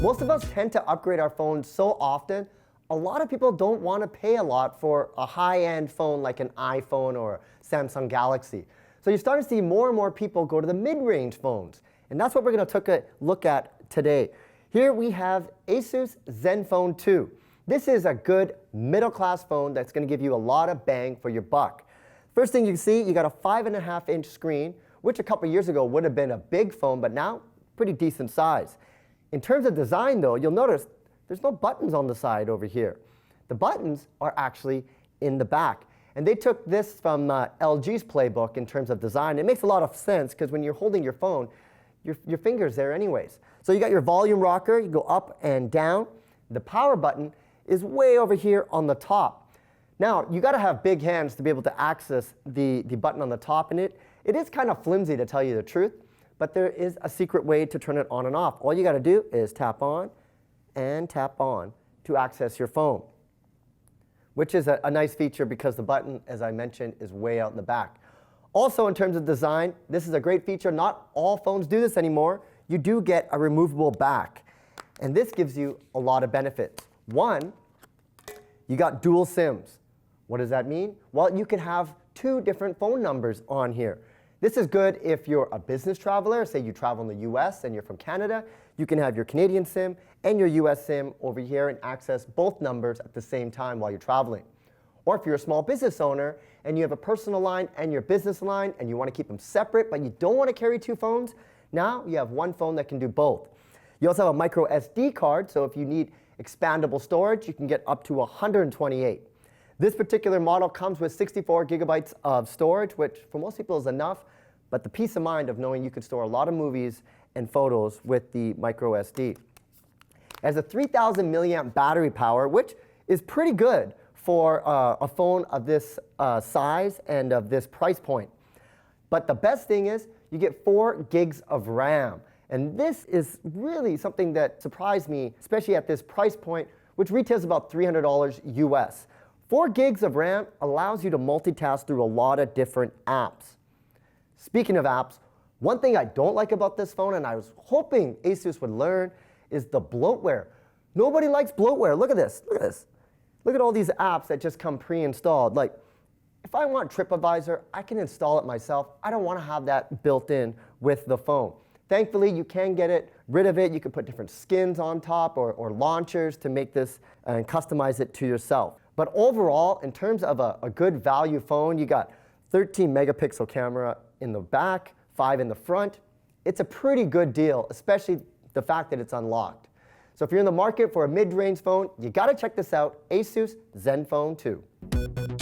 Most of us tend to upgrade our phones so often, a lot of people don't want to pay a lot for a high-end phone like an iPhone or Samsung Galaxy. So you're starting to see more and more people go to the mid-range phones. And that's what we're going to take a look at today. Here we have Asus ZenFone 2. This is a good middle-class phone that's going to give you a lot of bang for your buck. First thing you can see, you got a 5.5-inch screen, which a couple years ago would have been a big phone, but now pretty decent size. In terms of design, though, you'll notice there's no buttons on the side over here. The buttons are actually in the back. And they took this from LG's playbook in terms of design. It makes a lot of sense because when you're holding your phone, your finger's there anyways. So you got your volume rocker, you go up and down. The power button is way over here on the top. Now, you got to have big hands to be able to access the button on the top. And it is kind of flimsy, to tell you the truth. But there is a secret way to turn it on and off. All you got to do is tap on and tap on to access your phone, which is a nice feature because the button, as I mentioned, is way out in the back. Also, in terms of design, this is a great feature. Not all phones do this anymore. You do get a removable back. And this gives you a lot of benefits. One, you got dual SIMs. What does that mean? Well, you can have 2 different phone numbers on here. This is good if you're a business traveler. Say you travel in the US and you're from Canada. You can have your Canadian SIM and your US SIM over here and access both numbers at the same time while you're traveling. Or if you're a small business owner and you have a personal line and your business line and you want to keep them separate but you don't want to carry 2 phones, now you have one phone that can do both. You also have a micro SD card, so if you need expandable storage, you can get up to 128. This particular model comes with 64 gigabytes of storage, which for most people is enough, but the peace of mind of knowing you can store a lot of movies and photos with the micro SD. It has a 3,000 milliamp battery power, which is pretty good for a phone of this size and of this price point. But the best thing is you get 4 gigs of RAM. And this is really something that surprised me, especially at this price point, which retails about $300 US. 4 gigs of RAM allows you to multitask through a lot of different apps. Speaking of apps, one thing I don't like about this phone, and I was hoping Asus would learn, is the bloatware. Nobody likes bloatware. Look at this. Look at this. Look at all these apps that just come pre-installed. Like, if I want TripAdvisor, I can install it myself. I don't want to have that built in with the phone. Thankfully, you can get rid of it. You can put different skins on top or launchers to make this and customize it to yourself. But overall, in terms of a good value phone, you got 13 megapixel camera in the back, 5 in the front. It's a pretty good deal, especially the fact that it's unlocked. So if you're in the market for a mid-range phone, you got to check this out, Asus ZenFone 2.